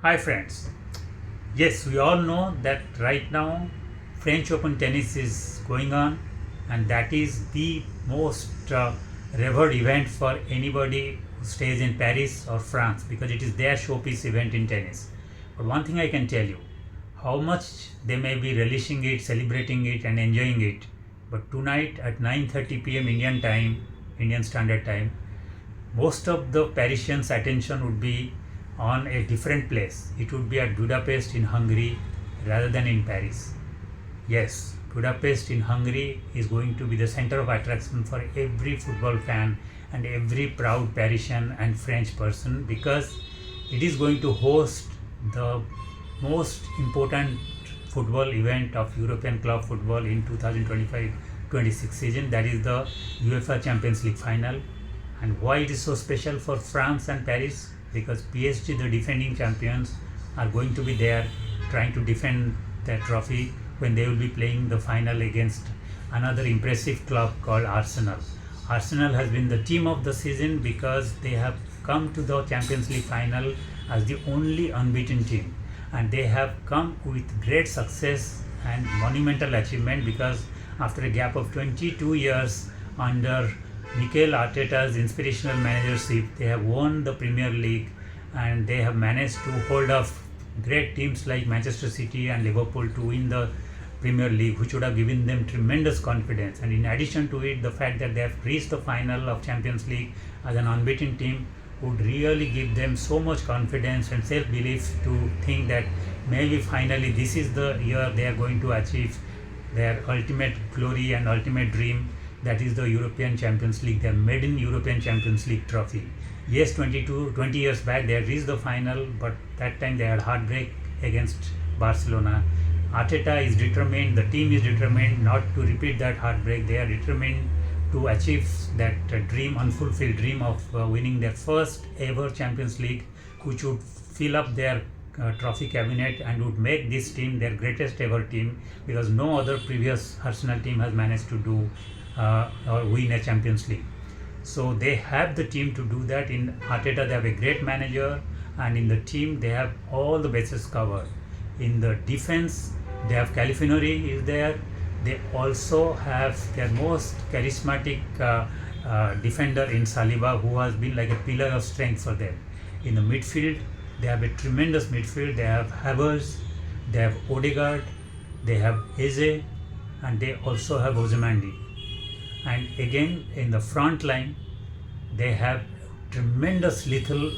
Hi friends. Yes, we all know that right now French Open tennis is going on, and that is the most revered event for anybody who stays in Paris or France because it is their showpiece event in tennis. But one thing I can tell you, how much they may be relishing it, celebrating it and enjoying it. But tonight at 9:30 p.m. Indian time, Indian Standard Time, most of the Parisians' attention would be on a different place. It would be at Budapest in Hungary rather than in Paris. Yes, Budapest in Hungary is going to be the center of attraction for every football fan and every proud Parisian and French person because it is going to host the most important football event of European club football in 2025-26 season, that is the UEFA Champions League final. And why it is so special for France and Paris? Because PSG, the defending champions, are going to be there trying to defend their trophy when they will be playing the final against another impressive club called Arsenal. Arsenal has been the team of the season because they have come to the Champions League final as the only unbeaten team, and they have come with great success and monumental achievement because after a gap of 22 years under Mikel Arteta's inspirational managership, they have won the Premier League and they have managed to hold off great teams like Manchester City and Liverpool to win the Premier League, which would have given them tremendous confidence. And in addition to it, the fact that they have reached the final of Champions League as an unbeaten team would really give them so much confidence and self-belief to think that maybe finally this is the year they are going to achieve their ultimate glory and ultimate dream, that is the European Champions League, their maiden European Champions League trophy. Yes, 20 years back they had reached the final, but that time they had heartbreak against Barcelona. Arteta is determined, the team is determined not to repeat that heartbreak. They are determined to achieve that dream, unfulfilled dream of winning their first ever Champions League, which would fill up their trophy cabinet and would make this team their greatest ever team because no other previous Arsenal team has managed to do or win a Champions League. So they have the team to do that. In Arteta, they have a great manager, and in the team, they have all the bases covered. In the defense, they have Califinori is there. They also have their most charismatic defender in Saliba, who has been like a pillar of strength for them. In the midfield, they have a tremendous midfield. They have Havertz, they have Odegaard, they have Eze, and they also have Ozymandias. And again in the front line they have tremendous lethal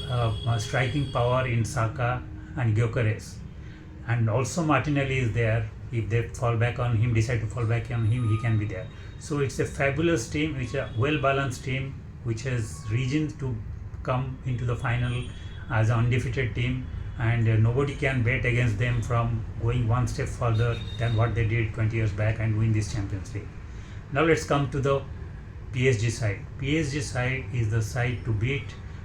striking power in Saka and Gyökeres, and also Martinelli is there. If they fall back on him, decide to fall back on him, he can be there. So it's a fabulous team, which is a well balanced team which has reason to come into the final as an undefeated team, and nobody can bet against them from going one step further than what they did 20 years back and win this Champions League. Now let's come to the PSG side. PSG side is the side to beat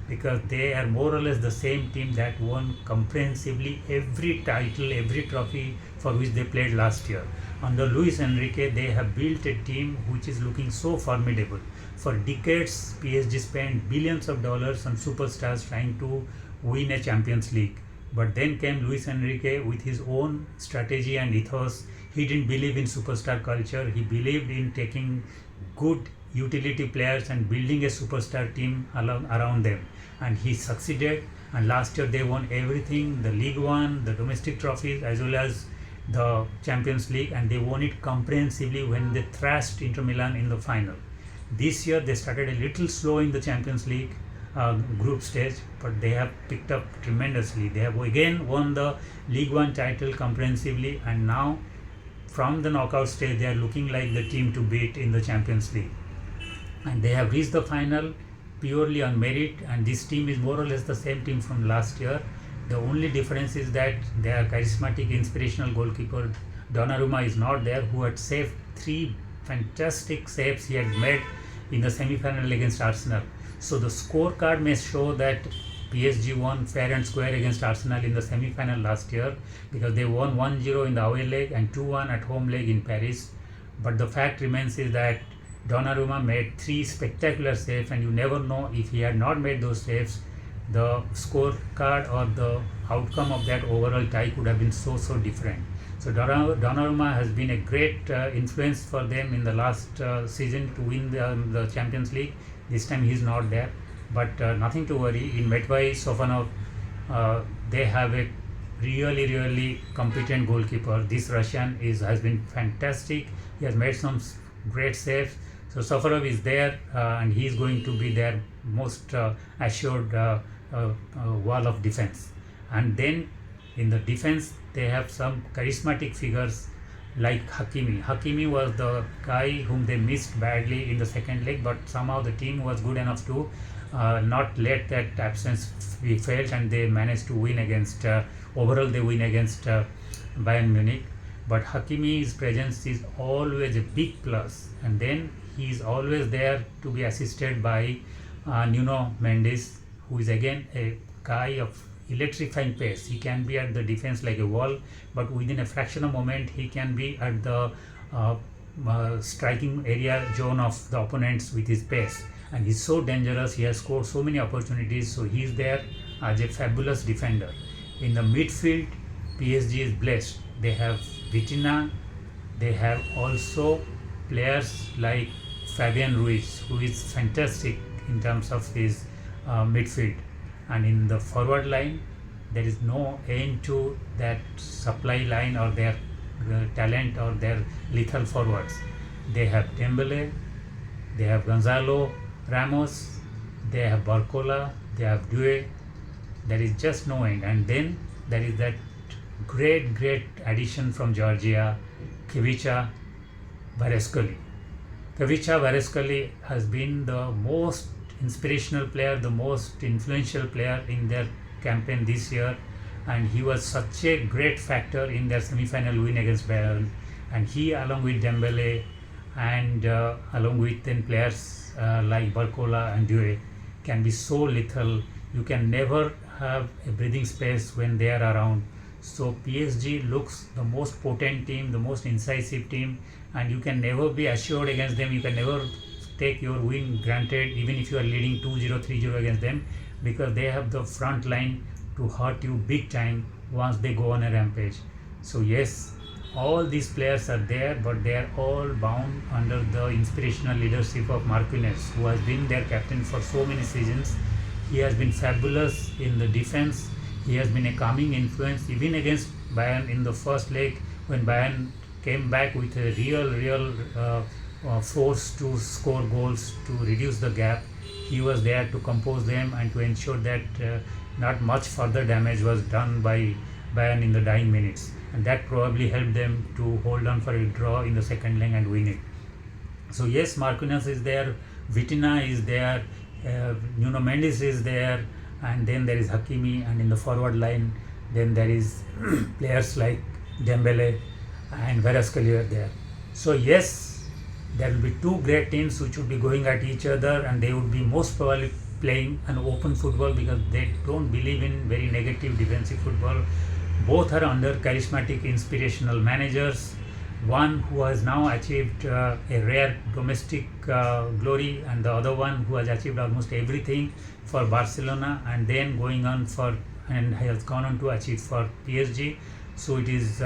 because they are more or less the same team that won comprehensively every title, every trophy for which they played last year. Under Luis Enrique, they have built a team which is looking so formidable. For decades, PSG spent billions of dollars on superstars trying to win a Champions League. But then came Luis Enrique with his own strategy and ethos. He didn't believe in superstar culture. He believed in taking good utility players and building a superstar team around them. And he succeeded. And last year they won everything, the League One, the domestic trophies, as well as the Champions League. And they won it comprehensively when they thrashed Inter Milan in the final. This year they started a little slow in the Champions League group stage, but they have picked up tremendously. They have again won the League One title comprehensively, and now from the knockout stage they are looking like the team to beat in the Champions League. And they have reached the final purely on merit, and this team is more or less the same team from last year. The only difference is that their charismatic, inspirational goalkeeper Donnarumma is not there, who had saved 3 fantastic saves he had made in the semi-final against Arsenal. So the scorecard may show that PSG won fair and square against Arsenal in the semi-final last year because they won 1-0 in the away leg and 2-1 at home leg in Paris. But the fact remains is that Donnarumma made 3 spectacular saves, and you never know if he had not made those saves, the scorecard or the outcome of that overall tie could have been so different. So Donnarumma has been a great influence for them in the last season to win the Champions League. This time he is not there, but nothing to worry. In Medvai Sofanov, they have a really competent goalkeeper. This Russian has been fantastic. He has made some great saves. So Safarov is there, and he is going to be their most assured wall of defense. And then in the defense, they have some charismatic figures like Hakimi. Hakimi was the guy whom they missed badly in the second leg, but somehow the team was good enough to not let that absence be felt, and they managed to win against, overall they win against Bayern Munich. But Hakimi's presence is always a big plus, and then he is always there to be assisted by Nuno Mendes, who is again a guy of electrifying pace. He can be at the defense like a wall, but within a fraction of a moment he can be at the striking area zone of the opponents with his pace, and he's so dangerous. He has scored so many opportunities, so he's there as a fabulous defender. In the midfield, PSG is blessed. They have Vitina, they have also players like Fabian Ruiz, who is fantastic in terms of his midfield. And in the forward line, there is no end to that supply line or their talent or their lethal forwards. They have Dembele, they have Gonzalo Ramos, they have Barcola, they have Due. There is just no end. And then there is that great addition from Georgia, Kivica Vareskali. Kivica Vareskali has been the most inspirational player, the most influential player in their campaign this year, and he was such a great factor in their semi-final win against Bayern. And he, along with Dembele and along with then players like Barcola and Due, can be so lethal. You can never have a breathing space when they are around. So PSG looks the most potent team, the most incisive team, and you can never be assured against them. You can never take your win granted, even if you are leading 2-0, 3-0 against them, because they have the front line to hurt you big time once they go on a rampage. So yes, all these players are there, but they are all bound under the inspirational leadership of Marquinhos, who has been their captain for so many seasons. He has been fabulous in the defense. He has been a calming influence even against Bayern in the first leg, when Bayern came back with a real force to score goals, to reduce the gap. He was there to compose them and to ensure that not much further damage was done by Bayern in the dying minutes, and that probably helped them to hold on for a draw in the second leg and win it. So yes, Marquinhos is there, Vitina is there, Nuno Mendes is there, and then there is Hakimi, and in the forward line then there is players like Dembele and Vareskali are there. So yes, there will be two great teams which would be going at each other, and they would be most probably playing an open football because they don't believe in very negative defensive football. Both are under charismatic, inspirational managers. One who has now achieved a rare domestic glory, and the other one who has achieved almost everything for Barcelona, and then going on for and has gone on to achieve for PSG. So it is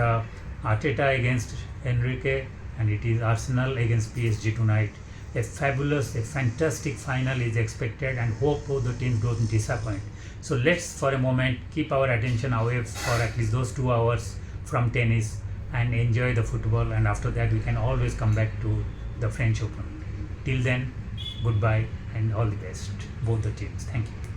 Arteta against Enrique, and it is Arsenal against PSG tonight. A fantastic final is expected, and hope both the teams don't disappoint. So let's for a moment keep our attention away for at least those 2 hours from tennis and enjoy the football, and after that we can always come back to the French Open. Till then, goodbye and all the best, both the teams. Thank you.